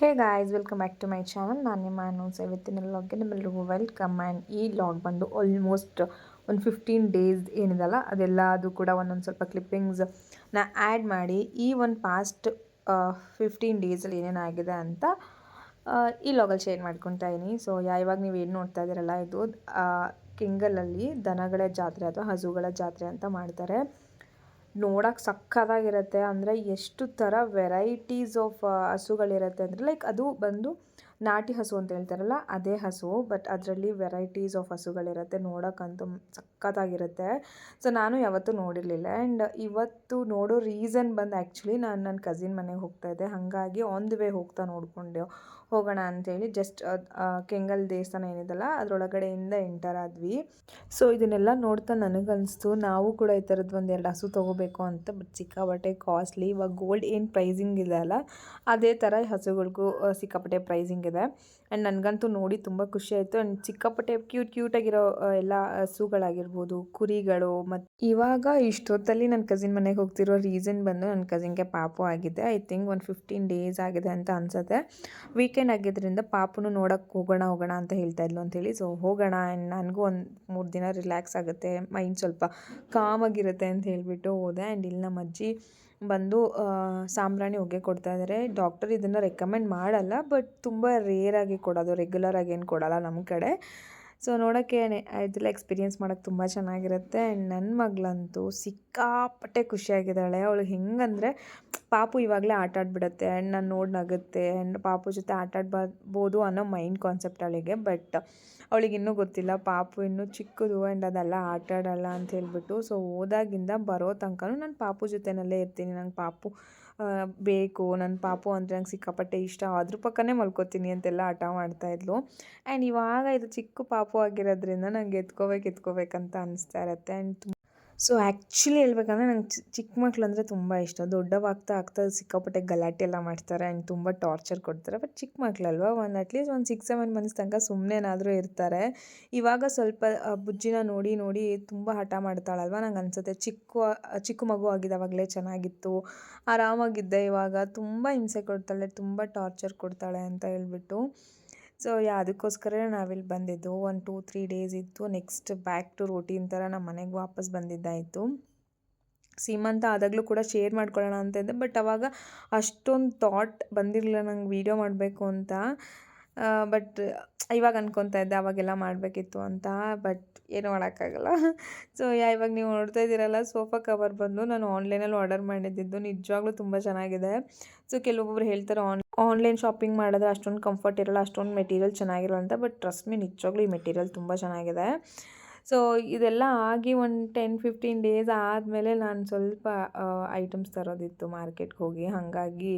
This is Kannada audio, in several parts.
Hey guys, welcome back to my channel. ನಾನು ನಿಮ್ಮ ಅನೌನ್ಸ್. ಇವತ್ತಿನ ಲಾಗ್ಗೆ ನಿಮ್ಮೆಲ್ಲರಿಗೂ ವೆಲ್ಕಮ್. ಆ್ಯಂಡ್ ಈ ಲಾಗ್ ಬಂದು ಆಲ್ಮೋಸ್ಟ್ ಒಂದು 15 ಡೇಸ್ ಏನಿದಲ್ಲ ಅದೆಲ್ಲ ಅದು ಕೂಡ ಒಂದೊಂದು ಸ್ವಲ್ಪ ಕ್ಲಿಪ್ಪಿಂಗ್ಸ್ನ ಆ್ಯಡ್ ಮಾಡಿ ಈ ಒಂದು ಪಾಸ್ಟ್ 15 ಡೇಸಲ್ಲಿ ಏನೇನಾಗಿದೆ ಅಂತ ಈ ಲಾಗಲ್ಲಿ ಶೇರ್ ಮಾಡ್ಕೊತಾ ಇದ್ದೀನಿ. ಸೊ ಇವಾಗ ನೀವು ಏನು ನೋಡ್ತಾ ಇದ್ದೀರಲ್ಲ, ಇದು ಕೆಂಗಲಲ್ಲಿ ದನಗಳ ಜಾತ್ರೆ ಅಥವಾ ಹಸುಗಳ ಜಾತ್ರೆ ಅಂತ ಮಾಡ್ತಾರೆ. ನೋಡೋಕೆ ಸಕ್ಕತ್ತಾಗಿರುತ್ತೆ. ಅಂದರೆ ಎಷ್ಟು ಥರ ವೆರೈಟೀಸ್ ಆಫ್ ಹಸುಗಳಿರುತ್ತೆ ಅಂದರೆ, ಲೈಕ್ ಅದು ಬಂದು ನಾಟಿ ಹಸು ಅಂತ ಹೇಳ್ತಾರಲ್ಲ ಅದೇ ಹಸು, ಬಟ್ ಅದರಲ್ಲಿ ವೆರೈಟೀಸ್ ಆಫ್ ಹಸುಗಳಿರುತ್ತೆ. ನೋಡೋಕ್ಕಂತೂ ಸಕ್ಕತ್ತಾಗಿರುತ್ತೆ. ಸೊ ನಾನು ಯಾವತ್ತೂ ನೋಡಿರಲಿಲ್ಲ. ಆ್ಯಂಡ್ ಇವತ್ತು ನೋಡೋ ರೀಸನ್ ಬಂದು ಆ್ಯಕ್ಚುಲಿ ನಾನು ನನ್ನ ಕಸಿನ್ ಮನೆಗೆ ಹೋಗ್ತಾಯಿದ್ದೆ. ಹಾಗಾಗಿ ಆನ್ ದಿ ವೇ ಹೋಗ್ತಾ ಹೋಗೋಣ ಅಂಥೇಳಿ ಜಸ್ಟ್ ಕೆಂಗಲ್ ದೇವಸ್ಥಾನ ಏನಿದೆಲ್ಲ ಅದರೊಳಗಡೆಯಿಂದ ಎಂಟರ್ ಆದ್ವಿ. ಸೊ ಇದನ್ನೆಲ್ಲ ನೋಡ್ತಾ ನನಗನ್ನಿಸ್ತು ನಾವು ಕೂಡ ಈ ಥರದ್ದು ಒಂದೆರಡು ಹಸು ತೊಗೋಬೇಕು ಅಂತ. ಬಟ್ ಸಿಕ್ಕಾಪಟ್ಟೆ ಕಾಸ್ಟ್ಲಿ. ಇವಾಗ ಗೋಲ್ಡ್ ಏನು ಪ್ರೈಸಿಂಗ್ ಇದೆ ಅಲ್ಲ, ಅದೇ ಥರ ಹಸುಗಳಿಗೂ ಸಿಕ್ಕಾಪಟ್ಟೆ ಪ್ರೈಸಿಂಗ್ ಇದೆ. ಆ್ಯಂಡ್ ನನಗಂತೂ ನೋಡಿ ತುಂಬ ಖುಷಿ ಆಯಿತು. ಆ್ಯಂಡ್ ಸಿಕ್ಕಾಪಟ್ಟೆ ಕ್ಯೂಟಾಗಿರೋ ಎಲ್ಲ ಹಸುಗಳಾಗಿರ್ಬೋದು, ಕುರಿಗಳು. ಮತ್ತು ಇವಾಗ ಇಷ್ಟೊತ್ತಲ್ಲಿ ನನ್ನ ಕಸಿನ್ ಮನೆಗೆ ಹೋಗ್ತಿರೋ ರೀಸನ್ ಬಂದು ನನ್ನ ಕಸಿನ್ಗೆ ಪಾಪು ಆಗಿದೆ. ಐ ಥಿಂಕ್ ಒಂದು 15 ಡೇಸ್ ಆಗಿದೆ ಅಂತ ಅನ್ಸುತ್ತೆ. ವೀಕೆಂಡ್ ಆಗಿದ್ದರಿಂದ ಪಾಪುನು ನೋಡೋಕ್ಕೆ ಹೋಗೋಣ ಅಂತ ಹೇಳ್ತಾ ಇದ್ಲು ಅಂಥೇಳಿ. ಸೊ ಹೋಗೋಣ. ಆ್ಯಂಡ್ ನನಗೂ ಒಂದು 3 ದಿನ ರಿಲ್ಯಾಕ್ಸ್ ಆಗುತ್ತೆ, ಮೈಂಡ್ ಸ್ವಲ್ಪ ಕಾಮಾಗಿರುತ್ತೆ ಅಂತ ಹೇಳಿಬಿಟ್ಟು ಹೋದೆ. ಆ್ಯಂಡ್ ಇಲ್ಲಿ ನಮ್ಮ ಅಜ್ಜಿ ಬಂದು ಸಾಂಬ್ರಾಣಿ ಹೊಗೆ ಕೊಡ್ತಾ ಇದ್ದಾರೆ. ಡಾಕ್ಟರ್ ಇದನ್ನು ರೆಕಮೆಂಡ್ ಮಾಡಲ್ಲ, ಬಟ್ ತುಂಬ ರೇರಾಗಿ ಕೊಡೋದು, ರೆಗ್ಯುಲರಾಗಿ ಏನು ಕೊಡೋಲ್ಲ ನಮ್ಮ ಕಡೆ. ಸೊ ನೋಡೋಕ್ಕೆ ಇದೆಲ್ಲ ಎಕ್ಸ್ಪೀರಿಯೆನ್ಸ್ ಮಾಡೋಕ್ಕೆ ತುಂಬ ಚೆನ್ನಾಗಿರುತ್ತೆ. ಆ್ಯಂಡ್ ನನ್ನ ಮಗಳಂತೂ ಸಿಕ್ಕಾಪಟ್ಟೆ ಖುಷಿಯಾಗಿದ್ದಾಳೆ. ಅವಳು ಹೆಂಗಂದರೆ ಪಾಪು ಇವಾಗಲೇ ಆಟ ಆಡ್ಬಿಡುತ್ತೆ ಆ್ಯಂಡ್ ನಾನು ನೋಡಿ ನಗುತ್ತೆ. ಆ್ಯಂಡ್ ಪಾಪು ಜೊತೆ ಆಟ ಆಡ್ಬೋದು ಅನ್ನೋ ಮೈಂಡ್ ಕಾನ್ಸೆಪ್ಟ್ ಅವಳಿಗೆ. ಬಟ್ ಅವಳಿಗೆ ಇನ್ನೂ ಗೊತ್ತಿಲ್ಲ, ಪಾಪು ಇನ್ನೂ ಚಿಕ್ಕದು ಆ್ಯಂಡ್ ಅದೆಲ್ಲ ಆಟ ಆಡಲ್ಲ ಅಂತ ಹೇಳ್ಬಿಟ್ಟು. ಸೊ ಹೋದಾಗಿಂದ ಬರೋ ತನಕನೂ ನಾನು ಪಾಪು ಜೊತೆಯಲ್ಲೇ ಇರ್ತೀನಿ. ನಂಗೆ ಪಾಪು ಬೇಕು, ನನ್ನ ಪಾಪು ಅಂದರೆ ನಂಗೆ ಸಿಕ್ಕಾಪಟ್ಟೆ ಇಷ್ಟ, ಅದ್ರ ಪಕ್ಕನೇ ಮಲ್ಕೋತೀನಿ ಅಂತೆಲ್ಲ ಹಠ ಮಾಡ್ತಾಯಿದ್ಲು. ಆ್ಯಂಡ್ ಇವಾಗ ಇದು ಚಿಕ್ಕ ಪಾಪು ಆಗಿರೋದ್ರಿಂದ ನಂಗೆ ಎತ್ಕೋಬೇಕಂತ ಅನಿಸ್ತಾ ಇರುತ್ತೆ. ಆ್ಯಂಡ್ ಸೊ ಆ್ಯಕ್ಚುಲಿ ಹೇಳ್ಬೇಕಂದ್ರೆ ನಂಗೆ ಚಿಕ್ಕ ಮಕ್ಳು ಅಂದರೆ ತುಂಬ ಇಷ್ಟ. ದೊಡ್ಡವಾಗ್ತಾ ಸಿಕ್ಕಾಪಟ್ಟೆ ಗಲಾಟೆ ಎಲ್ಲ ಮಾಡ್ತಾರೆ ಆ್ಯಂಡ್ ತುಂಬ ಟಾರ್ಚರ್ ಕೊಡ್ತಾರೆ. ಬಟ್ ಚಿಕ್ಕ ಮಕ್ಕಳಲ್ವ, ಅಟ್ಲೀಸ್ಟ್ ಒಂದು 6-7 ಮಂತ್ಸ್ ತನಕ ಸುಮ್ಮನೆನಾದರೂ ಇರ್ತಾರೆ. ಇವಾಗ ಸ್ವಲ್ಪ ಬುಜ್ಜಿನ ನೋಡಿ ತುಂಬ ಹಠ ಮಾಡ್ತಾಳಲ್ವ, ನಂಗೆ ಅನಿಸುತ್ತೆ ಚಿಕ್ಕ ಮಗು ಆಗಿದ್ದಾವಾಗಲೇ ಚೆನ್ನಾಗಿತ್ತು, ಆರಾಮಾಗಿದ್ದೆ. ಇವಾಗ ತುಂಬ ಹಿಂಸೆ ಕೊಡ್ತಾಳೆ, ತುಂಬ ಟಾರ್ಚರ್ ಕೊಡ್ತಾಳೆ ಅಂತ ಹೇಳ್ಬಿಟ್ಟು. ಸೊ ಅದಕ್ಕೋಸ್ಕರ ನಾವಿಲ್ಲಿ ಬಂದಿದ್ದು. 1-2-3 ಡೇಸ್ ಇತ್ತು. ನೆಕ್ಸ್ಟ್ ಬ್ಯಾಕ್ ಟು ರೂಟೀನ್ ಥರ ನಮ್ಮ ಮನೆಗೆ ವಾಪಸ್ ಬಂದಿದ್ದಾಯಿತು. ಸೀಮಂತ ಆದಾಗಲೂ ಕೂಡ ಶೇರ್ ಮಾಡ್ಕೊಳ್ಳೋಣ ಅಂತ ಇದ್ದೆ, ಬಟ್ ಅವಾಗ ಅಷ್ಟೊಂದು ಥಾಟ್ ಬಂದಿರಲಿಲ್ಲ ನಂಗೆ ವೀಡಿಯೋ ಮಾಡಬೇಕು ಅಂತ. ಬಟ್ ಇವಾಗ ಅನ್ಕೊತಾ ಇದ್ದೆ ಅವಾಗೆಲ್ಲ ಮಾಡಬೇಕಿತ್ತು ಅಂತ. ಬಟ್ ಏನು ಮಾಡೋಕ್ಕಾಗಲ್ಲ. ಸೊ ಇವಾಗ ನೀವು ನೋಡ್ತಾ ಇದ್ದೀರಲ್ಲ, ಸೋಫಾ ಕವರ್ ಬಂದು ನಾನು ಆನ್ಲೈನಲ್ಲಿ ಆರ್ಡರ್ ಮಾಡಿದ್ದು. ನಿಜವಾಗ್ಲೂ ತುಂಬ ಚೆನ್ನಾಗಿದೆ. ಸೊ ಕೆಲವೊಬ್ಬರು ಹೇಳ್ತಾರೆ ಆನ್ಲೈನ್ ಶಾಪಿಂಗ್ ಮಾಡಿದ್ರೆ ಅಷ್ಟೊಂದು ಕಂಫರ್ಟ್ ಇರೋಲ್ಲ, ಅಷ್ಟೊಂದು ಮೆಟೀರಿಯಲ್ ಚೆನ್ನಾಗಿರೋಲ್ಲ ಅಂತ. ಬಟ್ ಟ್ರಸ್ಟ್ ಮೀ, ನಿಜವಾಗ್ಲೂ ಈ ಮೆಟೀರಿಯಲ್ ತುಂಬ ಚೆನ್ನಾಗಿದೆ. ಸೊ ಇದೆಲ್ಲ ಆಗಿ ಒಂದು 10-15 ಡೇಸ್ ಆದಮೇಲೆ ನಾನು ಸ್ವಲ್ಪ ಐಟಮ್ಸ್ ತರೋದಿತ್ತು ಮಾರ್ಕೆಟ್ಗೆ ಹೋಗಿ. ಹಾಗಾಗಿ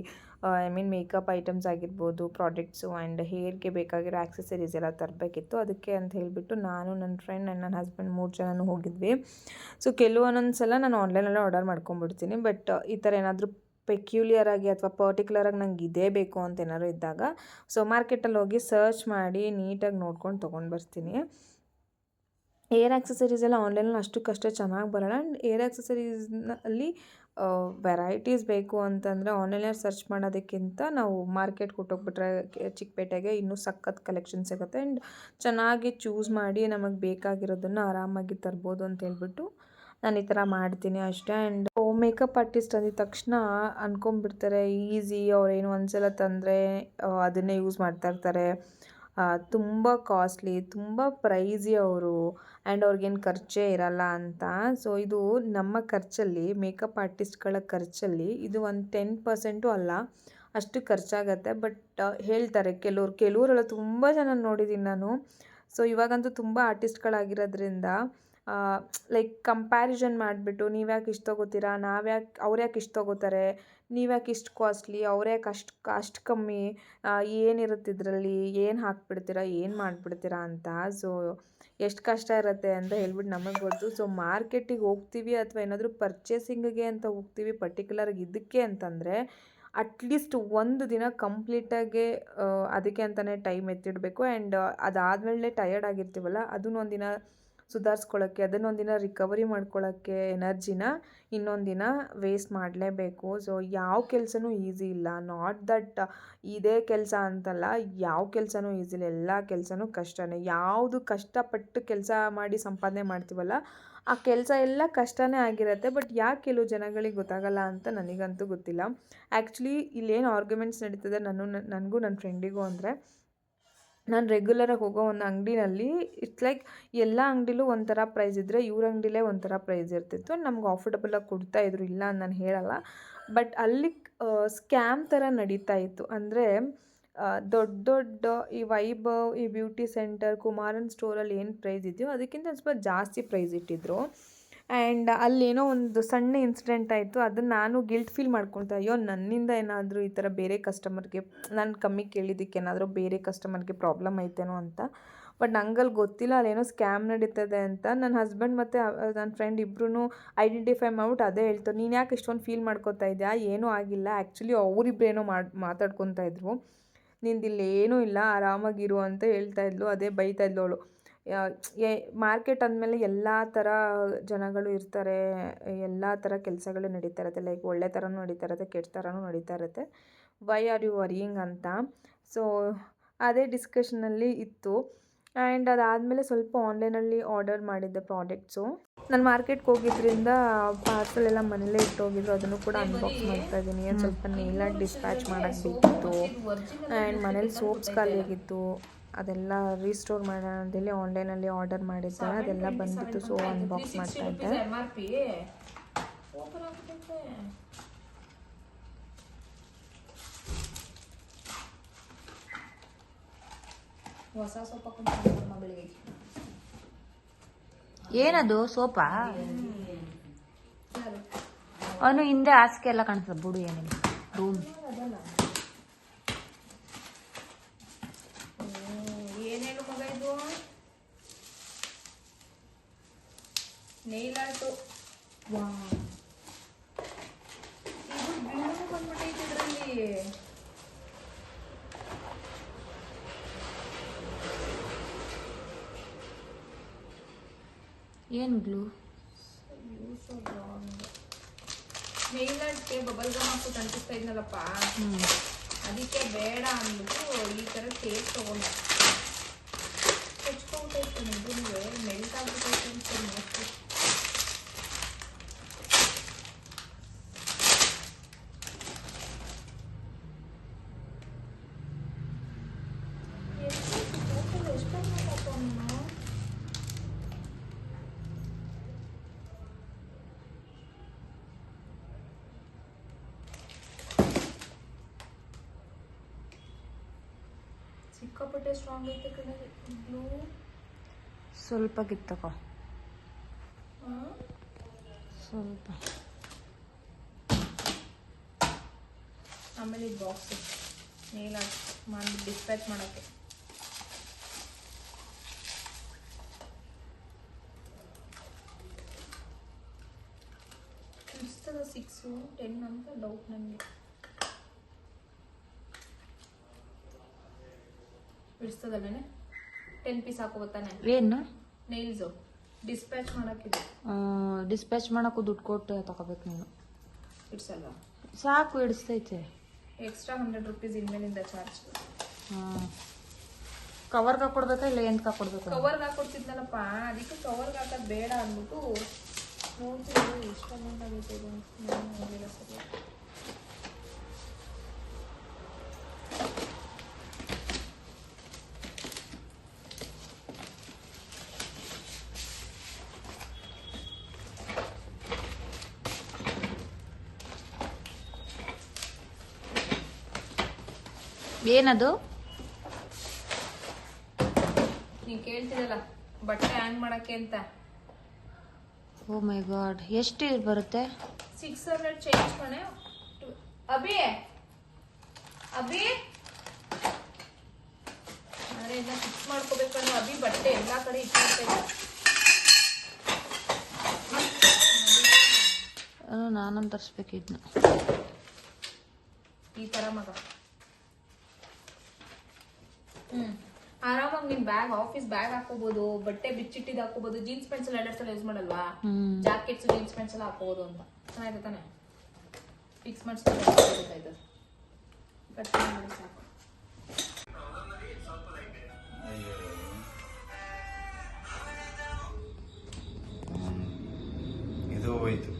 ಮೇಕಪ್ ಐಟಮ್ಸ್ ಆಗಿರ್ಬೋದು, ಪ್ರಾಡಕ್ಟ್ಸು ಆ್ಯಂಡ್ ಹೇರ್ಗೆ ಬೇಕಾಗಿರೋ ಆಕ್ಸೆಸರೀಸ್ ಎಲ್ಲ ತರಬೇಕಿತ್ತು. ಅದಕ್ಕೆ ಅಂತ ಹೇಳಿಬಿಟ್ಟು ನಾನು, ನನ್ನ ಫ್ರೆಂಡ್ ಆ್ಯಂಡ್ ನನ್ನ ಹಸ್ಬೆಂಡ್ 3 ಜನನೂ ಹೋಗಿದ್ವಿ. ಸೊ ಒಂದೊಂದು ಸಲ ನಾನು ಆನ್ಲೈನಲ್ಲೇ ಆರ್ಡರ್ ಮಾಡ್ಕೊಂಡ್ಬಿಡ್ತೀನಿ. ಬಟ್ ಈ ಥರ ಏನಾದರೂ ಪೆಕ್ಯುಲಿಯರ್ ಆಗಿ ಅಥವಾ ಪರ್ಟಿಕ್ಯುಲರಾಗಿ ನಂಗೆ ಇದೇ ಬೇಕು ಅಂತ ಏನಾದ್ರು ಇದ್ದಾಗ ಸೊ ಮಾರ್ಕೆಟಲ್ಲಿ ಹೋಗಿ ಸರ್ಚ್ ಮಾಡಿ ನೀಟಾಗಿ ನೋಡ್ಕೊಂಡು ತೊಗೊಂಡು ಬರ್ತೀನಿ. ಏರ್ ಆಕ್ಸೆಸರೀಸ್ ಎಲ್ಲ ಆನ್ಲೈನಲ್ಲಿ ಅಷ್ಟಕ್ಕಷ್ಟೇ ಚೆನ್ನಾಗಿ ಬರೋಲ್ಲ. ಆ್ಯಂಡ್ ಏರ್ ಆಕ್ಸೆಸರೀಸ್ನಲ್ಲಿ ವೆರೈಟೀಸ್ ಬೇಕು ಅಂತಂದರೆ ಆನ್ಲೈನಲ್ಲಿ ಸರ್ಚ್ ಮಾಡೋದಕ್ಕಿಂತ ನಾವು ಮಾರ್ಕೆಟ್ಗೆ ಹೊಟ್ಟೋಗ್ಬಿಟ್ರೆ ಚಿಕ್ಕಪೇಟೆಗೆ ಇನ್ನೂ ಸಖತ್ ಕಲೆಕ್ಷನ್ ಸಿಗುತ್ತೆ. ಆ್ಯಂಡ್ ಚೆನ್ನಾಗಿ ಚೂಸ್ ಮಾಡಿ ನಮಗೆ ಬೇಕಾಗಿರೋದನ್ನು ಆರಾಮಾಗಿ ತರ್ಬೋದು ಅಂತ ಹೇಳ್ಬಿಟ್ಟು ನಾನು ಈ ಥರ ಮಾಡ್ತೀನಿ ಅಷ್ಟೇ. ಆ್ಯಂಡ್ ಮೇಕಪ್ ಆರ್ಟಿಸ್ಟ್ ಅಂದಿದ ತಕ್ಷಣ ಅಂದ್ಕೊಂಡ್ಬಿಡ್ತಾರೆ ಈಸಿ, ಅವ್ರೇನು ಒಂದ್ಸಲ ತಂದರೆ ಅದನ್ನೇ ಯೂಸ್ ಮಾಡ್ತಾಯಿರ್ತಾರೆ, ತುಂಬ ಕಾಸ್ಟ್ಲಿ, ತುಂಬ ಪ್ರೈಸಿ ಅವರು, ಆ್ಯಂಡ್ ಅವ್ರಿಗೇನು ಖರ್ಚೇ ಇರಲ್ಲ ಅಂತ. ಸೊ ಇದು ನಮ್ಮ ಖರ್ಚಲ್ಲಿ, ಮೇಕಪ್ ಆರ್ಟಿಸ್ಟ್ಗಳ ಖರ್ಚಲ್ಲಿ ಇದು ಒಂದು 10% ಅಲ್ಲ, ಅಷ್ಟು ಖರ್ಚಾಗತ್ತೆ. ಬಟ್ ಹೇಳ್ತಾರೆ ಕೆಲವರೆಲ್ಲ ತುಂಬ ಜನ ನೋಡಿದ್ದೀನಿ ನಾನು. ಸೊ ಇವಾಗಂತೂ ತುಂಬ ಆರ್ಟಿಸ್ಟ್ಗಳಾಗಿರೋದ್ರಿಂದ ಲೈಕ್ ಕಂಪ್ಯಾರಿಸನ್ ಮಾಡಿಬಿಟ್ಟು ನೀವ್ಯಾಕೆ ಇಷ್ಟು ತೊಗೋತೀರಾ, ಅವ್ರ್ಯಾಕೆ ಇಷ್ಟು ತೊಗೋತಾರೆ, ನೀವ್ಯಾಕೆ ಇಷ್ಟು ಕಾಸ್ಟ್ಲಿ, ಅವ್ರ್ಯಾಕೆ ಅಷ್ಟು ಕಮ್ಮಿ, ಏನಿರುತ್ತೆ ಇದರಲ್ಲಿ, ಏನು ಹಾಕ್ಬಿಡ್ತೀರಾ, ಏನು ಮಾಡಿಬಿಡ್ತೀರಾ ಅಂತ. ಸೊ ಎಷ್ಟು ಕಷ್ಟ ಇರುತ್ತೆ ಅಂತ ಹೇಳ್ಬಿಟ್ಟು ನಮಗೆ ಗೊತ್ತು. ಸೊ ಮಾರ್ಕೆಟಿಗೆ ಹೋಗ್ತೀವಿ ಅಥವಾ ಏನಾದರೂ ಪರ್ಚೇಸಿಂಗಿಗೆ ಅಂತ ಹೋಗ್ತೀವಿ ಪರ್ಟಿಕ್ಯುಲರಾಗಿ ಇದಕ್ಕೆ ಅಂತಂದರೆ ಅಟ್ಲೀಸ್ಟ್ ಒಂದು ದಿನ ಕಂಪ್ಲೀಟಾಗಿ ಅದಕ್ಕೆ ಅಂತಲೇ ಟೈಮ್ ಎತ್ತಿಡಬೇಕು. ಆ್ಯಂಡ್ ಅದಾದಮೇಲೆ ಟಯರ್ಡ್ ಆಗಿರ್ತೀವಲ್ಲ, ಅದನ್ನೊಂದು ದಿನ ಸುಧಾರಿಸ್ಕೊಳ್ಳೋಕ್ಕೆ, ಅದನ್ನೊಂದಿನ ರಿಕವರಿ ಮಾಡ್ಕೊಳ್ಳೋಕ್ಕೆ ಎನರ್ಜಿನ ಇನ್ನೊಂದು ದಿನ ವೇಸ್ಟ್ ಮಾಡಲೇಬೇಕು. ಸೊ ಯಾವ ಕೆಲಸನೂ ಈಸಿ ಇಲ್ಲ. ನಾಟ್ ದಟ್ ಇದೇ ಕೆಲಸ ಅಂತಲ್ಲ, ಯಾವ ಕೆಲಸನೂ ಈಸಿ ಇಲ್ಲ, ಎಲ್ಲ ಕೆಲಸನೂ ಕಷ್ಟನೇ. ಯಾವುದು ಕಷ್ಟಪಟ್ಟು ಕೆಲಸ ಮಾಡಿ ಸಂಪಾದನೆ ಮಾಡ್ತೀವಲ್ಲ ಆ ಕೆಲಸ ಎಲ್ಲ ಕಷ್ಟನೇ ಆಗಿರುತ್ತೆ. ಬಟ್ ಯಾಕೆ ಕೆಲವು ಜನಗಳಿಗೆ ಗೊತ್ತಾಗಲ್ಲ ಅಂತ ನನಗಂತೂ ಗೊತ್ತಿಲ್ಲ. ಆ್ಯಕ್ಚುಲಿ ಇಲ್ಲೇನು ಆರ್ಗ್ಯುಮೆಂಟ್ಸ್ ನಡೀತದೆ ನನಗೂ ನನ್ನ ಫ್ರೆಂಡಿಗೂ ಅಂದರೆ, ನಾನು ರೆಗ್ಯುಲರಾಗಿ ಹೋಗೋ ಒಂದು ಅಂಗಡಿನಲ್ಲಿ ಇಟ್ಸ್ ಲೈಕ್ ಎಲ್ಲ ಅಂಗಡಿಲೂ ಒಂಥರ ಪ್ರೈಸ್ ಇದ್ದರೆ ಇವ್ರ ಅಂಗಡಿಲೇ ಒಂಥರ ಪ್ರೈಸ್ ಇರ್ತಿತ್ತು. ನಮ್ಗೆ ಆಫರ್ಡಬಲಾಗಿ ಕೊಡ್ತಾಯಿದ್ರು, ಇಲ್ಲ ನಾನು ಹೇಳಲ್ಲ. ಬಟ್ ಅಲ್ಲಿ ಸ್ಕ್ಯಾಮ್ ಥರ ನಡೀತಾ ಇತ್ತು. ಅಂದರೆ ದೊಡ್ಡ ದೊಡ್ಡ ಈ ವೈಭವ್, ಈ ಬ್ಯೂಟಿ ಸೆಂಟರ್, ಕುಮಾರನ್ ಸ್ಟೋರಲ್ಲಿ ಏನು ಪ್ರೈಸ್ ಇದೆಯೋ ಅದಕ್ಕಿಂತ ಒಂದು ಸ್ವಲ್ಪ ಜಾಸ್ತಿ ಪ್ರೈಸ್ ಇಟ್ಟಿದ್ರು. ಆ್ಯಂಡ್ ಅಲ್ಲೇನೋ ಒಂದು ಸಣ್ಣ ಇನ್ಸಿಡೆಂಟ್ ಆಯಿತು. ಅದನ್ನು ನಾನು ಗಿಲ್ಟ್ ಫೀಲ್ ಮಾಡ್ಕೊಳ್ತಾ, ಅಯ್ಯೋ ನನ್ನಿಂದ ಏನಾದರೂ ಈ ಥರ ಬೇರೆ ಕಸ್ಟಮರ್ಗೆ ನಾನು ಕಮ್ಮಿ ಕೇಳಿದ್ದಕ್ಕೆ ಏನಾದರೂ ಬೇರೆ ಕಸ್ಟಮರ್ಗೆ ಪ್ರಾಬ್ಲಮ್ ಐತೇನೋ ಅಂತ. ಬಟ್ ನಂಗಲ್ಲಿ ಗೊತ್ತಿಲ್ಲ ಅಲ್ಲೇನೋ ಸ್ಕ್ಯಾಮ್ ನಡೀತದೆ ಅಂತ. ನನ್ನ ಹಸ್ಬೆಂಡ್ ಮತ್ತು ನನ್ನ ಫ್ರೆಂಡ್ ಇಬ್ಬರೂ ಐಡೆಂಟಿಫೈ ಮಾಡ್ಬಿಟ್ಟು ಅದೇ ಹೇಳ್ತಾರೆ, ನೀನು ಯಾಕೆ ಇಷ್ಟೊಂದು ಫೀಲ್ ಮಾಡ್ಕೊತಾ ಇದೆಯಾ, ಏನೂ ಆಗಿಲ್ಲ. ಆ್ಯಕ್ಚುಲಿ ಅವರಿಬ್ರೇನೋ ಮಾತಾಡ್ಕೊತಾ ಇದ್ರು, ನಿಂದಿಲ್ಲ ಏನೂ ಇಲ್ಲ ಆರಾಮಾಗಿರು ಅಂತ ಹೇಳ್ತಾಯಿದ್ಲು. ಅದೇ ಬೈತಾಯಿದ್ಲು ಅವಳು. ಮಾರ್ಕೆಟ್ ಅಂದಮೇಲೆ ಎಲ್ಲ ಥರ ಜನಗಳು ಇರ್ತಾರೆ, ಎಲ್ಲ ಥರ ಕೆಲಸಗಳು ನಡೀತಾ ಇರುತ್ತೆ. ಲೈಕ್ ಒಳ್ಳೆ ಥರನೂ ನಡೀತಾ ಇರುತ್ತೆ, ಕೆಟ್ಟ ಥರನೂ ನಡೀತಾ ಇರುತ್ತೆ. ವೈ ಆರ್ ಯು ವರಿಯಿಂಗ್ ಅಂತ. ಸೊ ಅದೇ ಡಿಸ್ಕಷನಲ್ಲಿ ಇತ್ತು. ಆ್ಯಂಡ್ ಅದಾದಮೇಲೆ ಸ್ವಲ್ಪ ಆನ್ಲೈನಲ್ಲಿ ಆರ್ಡರ್ ಮಾಡಿದ್ದೆ ಪ್ರಾಡಕ್ಟ್ಸು. ನಾನು ಮಾರ್ಕೆಟ್ಗೆ ಹೋಗಿದ್ದರಿಂದ ಪಾರ್ಸಲ್ ಎಲ್ಲ ಮನೇಲೇ ಇಟ್ಟೋಗಿದ್ರು, ಅದನ್ನು ಕೂಡ ಅನ್ಬಾಕ್ಸ್ ಮಾಡ್ತಾಯಿದ್ದೀನಿ. ಒಂದು ಸ್ವಲ್ಪ ನೇಲ್ ಆರ್ಟ್ ಡಿಸ್ಪ್ಯಾಚ್ ಮಾಡೋಕ್ಕೆ ಬೇಕಿತ್ತು. ಆ್ಯಂಡ್ ಮನೇಲಿ ಸೋಪ್ಸ್ ಖಾಲಿಯಾಗಿತ್ತು, ಅದೆಲ್ಲ ರೀಸ್ಟೋರ್ ಮಾಡೋಣ ಅಂತೇಳಿ ಆನ್ಲೈನಲ್ಲಿ ಆರ್ಡರ್ ಮಾಡಿದ್ದೆ. ಅದೆಲ್ಲ ಬಂದಿತ್ತು, ಸೊ ಅನ್ಬಾಕ್ಸ್ ಮಾಡ್ತಾಯಿದ್ದೆ. ಹೊಸ ಸೋಪ ಬೆಳಿಗ್ಗೆ. ಏನದು ಸೋಪಾ? ಅವನು ಹಿಂದೆ ಹಾಸಿಗೆ ಎಲ್ಲ ಕಾಣಿಸ್ತದೆ ಬಿಡು, ಏನಿಲ್ಲ ರೂಮ್. ಏನೇನು ಮಗ ಇದು? Nail art. ಇದು ಬ್ಲೂ ಬಂದ್ಬಿಟ್ಟೈತೆ ಇದರಲ್ಲಿ. ಏನು ಗ್ಲೂ? ನೇಲ್ ಆರ್ಟ್ಗೆ ಬಬಲ್ ಗಮ್ ಹಾಕ್ಬಿಟ್ಟು ಅಂಟಿಸ್ತಾ ಇದ್ನಲ್ಲಪ್ಪ, ಅದಕ್ಕೆ ಬೇಡ ಅಂದ್ಬಿಟ್ಟು ಈ ಥರ ಟೇಪ್ ತೊಗೊಂಡೆ. ಹೆಚ್ಕೊಂಡ್ಬಿಟ್ಟೈತೆ, ನಿಮಗೆ ಮೆಲ್ಟ್ ಆಗ್ಬಿಟ್ಟೈತೆ ಅಂತ ಮೋಸ್ಟ್ಲಿ. ಸಿಕ್ಕಾಪಟ್ಟೆ ಸ್ಟ್ರಾಂಗ್ ಐತೆ ಕಡೆ ಬ್ಲೂ. ಸ್ವಲ್ಪ ಕಿತ್ತಕೋ, ಸ್ವಲ್ಪ. ಆಮೇಲೆ ಈ ಬಾಕ್ಸ್ ನೇಲ್ ಆರ್ಟ್ ಮಾಡಿ ಡಿಸ್ಪ್ಯಾಚ್ ಮಾಡೋಕ್ಕೆ. ಇರ್ತದ 6-10 ಅಂತ ಡೌಟ್ ನನಗೆ. ಬಿಡಿಸ್ತದಲ್ಲೇನೆ 10 ಪೀಸ್ ಹಾಕೋತಾನೆ. ಏನು ನೈಲ್ಸು ಡಿಸ್ಪ್ಯಾಚ್ ಮಾಡೋಕ್ಕಿದೆ. ಡಿಸ್ಪ್ಯಾಚ್ ಮಾಡೋಕ್ಕೂ ದುಡ್ಡು ಕೊಟ್ಟು ತಗೋಬೇಕು ನೀನು. ಇಡ್ಸಲ್ವಾ? ಸಾಕು, ಇಡಿಸ್ತೈತೆ. ಎಕ್ಸ್ಟ್ರಾ 100 ರೂಪೀಸ್ ಇನ್ಮೇಲಿಂದ ಚಾರ್ಜ್. ಕವರ್ಗೆ ಹಾಕೊಡ್ಬೇಕಾ ಇಲ್ಲ ಎಂತ ಹಾಕೊಡ್ಬೇಕು? ಕವರ್ಗೆ ಹಾಕೊಡ್ತಿದ್ನಲ್ಲಪ್ಪ, ಅದಕ್ಕೆ ಕವರ್ಗೆ ಹಾಕೋದು ಬೇಡ ಅಂದ್ಬಿಟ್ಟು ನೋಡ್ತಿದ್ರು ಎಷ್ಟು ಅಮೌಂಟ್ ಆಗುತ್ತೆ ಇದು ನಾನು ನೋಡಿಲ್ಲ ಸರಿ. ಏನದು? ನೀ ಕೇಳ್ತಿರಲ್ಲ ಬಟ್ಟೆ ಹ್ಯಾಂಗ್ ಮಾಡಕ್ಕೆ ಅಂತ. ಓ ಮೈ ಗಾಡ್, ಎಷ್ಟು ಬರುತ್ತೆ? 600 ಚೇಂಜ್ ಕಣೆ. ಅಭಿ ಅಭಿ ಅಂದ್ರೆ ಇದನ್ನ ಫಿಕ್ಸ್ ಮಾಡ್ಕೋಬೇಕಂದ್ರೆ ಅಭಿ ಬಟ್ಟೆ ಎಲ್ಲಾ ಕಡೆ ಇಟ್ಟಿರ್ತೇವೆ. ನಾನಂತ ತರಿಸ್ಬೇಕು ಇದನ್ನ. ಈ ತರ ಮಗ ಆರಾಮಾಗಿ ನಿನ್ ಬ್ಯಾಗ್ ಆಫೀಸ್ ಬ್ಯಾಗ್ ಹಾಕೋಬಹುದು, ಬಟ್ಟೆ ಬಿಚ್ಚಿಟ್ಟಿದ್ ಹಾಕೋಬಹುದು, ಜೀನ್ಸ್ ಪ್ಯಾಂಟ್ಸ್ ಎಲ್ಲ ಎಲ್ಲರ ಸಲ ಯೂಸ್ ಮಾಡಲ್ವಾ, ಜಾಕೆಟ್ಸ್ ಜೀನ್ಸ್ ಪ್ಯಾಂಟ್ಸ್ ಎಲ್ಲ ಹಾಕೋಬಹುದು ಅಂತ ಚೆನ್ನಾಗಿದೆ ತಾನೆ. ಫಿಕ್ಸ್ ಮಾಡಿಸ್ಕೊಂಡು ಕಟ್ ಮಾಡಿ ಸಾಕು. ಇದು ಹೋಯ್ತು.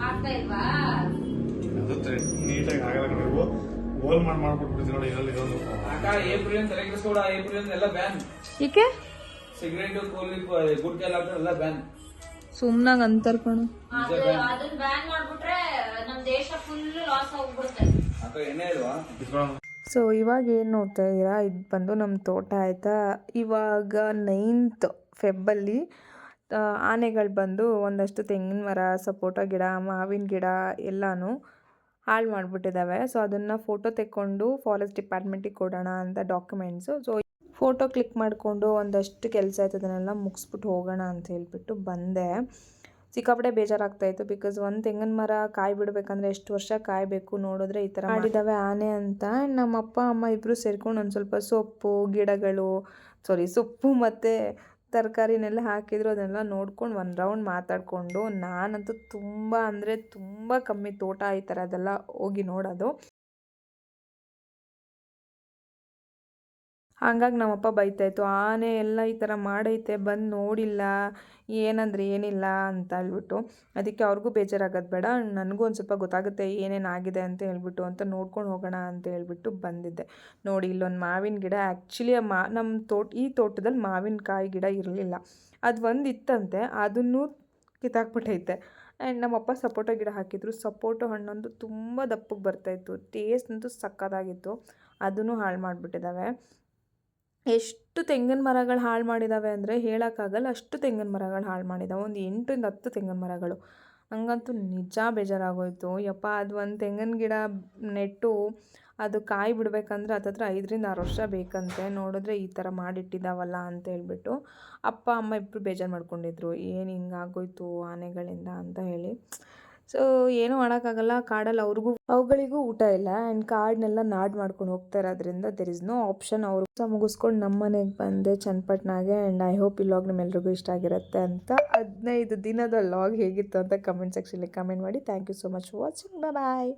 ಆಗ್ತಾ ಇಲ್ವಾ? ಅದು ನೀಟಾಗಿ ಆಗಲ್ಲ. ನೀವು ಹೋಲ್ ಮಾಡ್ಬಿಟ್ಬಿಡ್ತೀವಿ ನೋಡಿ. ಇದೊಂದು ಏಪ್ರಿಲ್ ತಲೆ ಕೆಡಿಸ್ಕೊಡ. ಏಪ್ರಿಲ್ ಎಲ್ಲ ಬ್ಯಾನ್. ಏಕೆ? ಸಿಗರೇಟ್ ಕೋಲಿ ಗುಡ್ಕ ಎಲ್ಲ ಬ್ಯಾನ್. ಸುಮ್ನಾಗ ಅಂತಾರ ಕಣು. ಅದನ್ನ ಬ್ಯಾನ್ ಮಾಡ್ಬಿಟ್ರೆ ನಮ್ ದೇಶ ಫುಲ್ ಲಾಸ್ ಹೋಗ್ಬಿಡುತ್ತೆ. ಅಕ್ಕ ಎಣ್ಣೆ ಇಲ್ವಾ? ಸೊ ಇವಾಗ ಏನು ನೋಡ್ತಾ ಇದ್ದೀರಾ, ಇದು ಬಂದು ನಮ್ಮ ತೋಟ ಆಯಿತಾ. ಇವಾಗ 9th ಫೆಬ್ಬಲ್ಲಿ ಆನೆಗಳು ಬಂದು ಒಂದಷ್ಟು ತೆಂಗಿನ ಮರ, ಸಪೋಟ ಗಿಡ, ಮಾವಿನ ಗಿಡ ಎಲ್ಲನೂ ಹಾಳು ಮಾಡಿಬಿಟ್ಟಿದ್ದಾವೆ. ಸೊ ಅದನ್ನು ಫೋಟೋ ತೆಕ್ಕೊಂಡು ಫಾರೆಸ್ಟ್ ಡಿಪಾರ್ಟ್ಮೆಂಟಿಗೆ ಕೊಡೋಣ ಅಂತ ಡಾಕ್ಯುಮೆಂಟ್ಸು. ಸೊ ಫೋಟೋ ಕ್ಲಿಕ್ ಮಾಡಿಕೊಂಡು ಒಂದಷ್ಟು ಕೆಲಸ ಆಯ್ತು, ಅದನ್ನೆಲ್ಲ ಮುಗಿಸ್ಬಿಟ್ಟು ಹೋಗೋಣ ಅಂತ ಹೇಳ್ಬಿಟ್ಟು ಬಂದೆ. ಸಿಕ್ಕಾಪಟ್ಟೆ ಬೇಜಾರಾಗ್ತಾಯಿತ್ತು. ಬಿಕಾಸ್ ಒಂದು ತೆಂಗಿನ ಮರ ಕಾಯಿ ಬಿಡಬೇಕಂದ್ರೆ ಎಷ್ಟು ವರ್ಷ ಕಾಯಬೇಕು. ನೋಡಿದ್ರೆ ಈ ಥರ ಮಾಡಿದ್ದಾವೆ ಆನೆ ಅಂತ. ನಮ್ಮ ಅಪ್ಪ ಅಮ್ಮ ಇಬ್ಬರು ಸೇರ್ಕೊಂಡು ಒಂದು ಸ್ವಲ್ಪ ಸೊಪ್ಪು ಮತ್ತು ತರಕಾರಿನೆಲ್ಲ ಹಾಕಿದ್ರು. ಅದನ್ನೆಲ್ಲ ನೋಡ್ಕೊಂಡು ಒಂದು ರೌಂಡ್ ಮಾತಾಡಿಕೊಂಡು, ನಾನಂತೂ ತುಂಬ ಅಂದರೆ ತುಂಬ ಕಮ್ಮಿ ತೋಟ ಈ ಥರ ಅದೆಲ್ಲ ಹೋಗಿ ನೋಡೋದು. ಹಂಗಾಗಿ ನಮ್ಮಪ್ಪ ಬೈತಾಯಿತ್ತು, ಆನೆ ಎಲ್ಲ ಈ ಥರ ಮಾಡೈತೆ, ಬಂದು ನೋಡಿಲ್ಲ, ಏನಂದ್ರೆ ಏನಿಲ್ಲ ಅಂತ ಹೇಳ್ಬಿಟ್ಟು. ಅದಕ್ಕೆ ಅವ್ರಿಗೂ ಬೇಜಾರಾಗೋದು ಬೇಡ, ನನಗೂ ಒಂದು ಸ್ವಲ್ಪ ಗೊತ್ತಾಗುತ್ತೆ ಏನೇನಾಗಿದೆ ಅಂತ ಹೇಳ್ಬಿಟ್ಟು ಅಂತ ನೋಡ್ಕೊಂಡು ಹೋಗೋಣ ಅಂತ ಹೇಳ್ಬಿಟ್ಟು ಬಂದಿದ್ದೆ. ನೋಡಿ ಇಲ್ಲೊಂದು ಮಾವಿನ ಗಿಡ. ಆ್ಯಕ್ಚುಲಿ ನಮ್ಮ ಈ ತೋಟದಲ್ಲಿ ಮಾವಿನಕಾಯಿ ಗಿಡ ಇರಲಿಲ್ಲ. ಅದು ಒಂದು ಇತ್ತಂತೆ, ಅದನ್ನು ಕಿತ್ತಾಕ್ಬಿಟ್ಟೈತೆ. ಆ್ಯಂಡ್ ನಮ್ಮಪ್ಪ ಸಪೋಟೊ ಗಿಡ ಹಾಕಿದ್ರು. ಸಪೋಟೊ ಹಣ್ಣಂತೂ ತುಂಬ ದಪ್ಪಗೆ ಬರ್ತಾಯಿತ್ತು, ಟೇಸ್ಟ್ ಅಂತೂ ಸಕ್ಕತ್ತಾಗಿತ್ತು. ಅದನ್ನು ಹಾಳು ಮಾಡಿಬಿಟ್ಟಿದ್ದಾವೆ. ಎಷ್ಟು ತೆಂಗಿನ ಮರಗಳು ಹಾಳು ಮಾಡಿದ್ದಾವೆ ಅಂದರೆ ಹೇಳೋಕ್ಕಾಗಲ್ಲ, ಅಷ್ಟು ತೆಂಗಿನ ಮರಗಳು ಹಾಳು ಮಾಡಿದ್ದಾವೆ. ಒಂದು 8ರಿಂದ 10 ತೆಂಗಿನ ಮರಗಳು. ಹಂಗಂತೂ ನಿಜ ಬೇಜಾರಾಗೋಯಿತು. ಯಪ್ಪ, ಅದು ಒಂದು ತೆಂಗಿನ ಗಿಡ ನೆಟ್ಟು ಅದು ಕಾಯಿ ಬಿಡಬೇಕಂದ್ರೆ ಹತ್ತತ್ರ 5ರಿಂದ 6 ವರ್ಷ ಬೇಕಂತೆ. ನೋಡಿದ್ರೆ ಈ ಥರ ಮಾಡಿಟ್ಟಿದ್ದಾವಲ್ಲ ಅಂತ ಹೇಳ್ಬಿಟ್ಟು ಅಪ್ಪ ಅಮ್ಮ ಇಬ್ಬರು ಬೇಜಾರು ಮಾಡ್ಕೊಂಡಿದ್ರು, ಏನು ಹಿಂಗಾಗೋಯ್ತು ಆನೆಗಳಿಂದ ಅಂತ ಹೇಳಿ. ಸೊ ಏನೂ ಮಾಡೋಕ್ಕಾಗಲ್ಲ. ಕಾಡಲ್ಲಿ ಅವುಗಳಿಗೂ ಊಟ ಇಲ್ಲ. ಆ್ಯಂಡ್ ಕಾಡನ್ನೆಲ್ಲ ನಾಡು ಮಾಡ್ಕೊಂಡು ಹೋಗ್ತಾ ಇರೋದ್ರಿಂದ ದೆರ್ ಇಸ್ ನೋ ಆಪ್ಷನ್. ಅವರು ಮುಗಿಸ್ಕೊಂಡು ನಮ್ಮ ಮನೆಗೆ ಬಂದೆ ಚನ್ನಪಟ್ಟಣಗೆ. ಆ್ಯಂಡ್ ಐ ಹೋಪ್ ಈ ಲಾಗ್ ನಿಮ್ಮೆಲ್ರಿಗೂ ಇಷ್ಟ ಆಗಿರುತ್ತೆ ಅಂತ. 15 ದಿನದ ಲಾಗ್ ಹೇಗಿತ್ತು ಅಂತ ಕಮೆಂಟ್ ಸೆಕ್ಷನಲ್ಲಿ ಕಮೆಂಟ್ ಮಾಡಿ. Thank you so much for watching. Bye.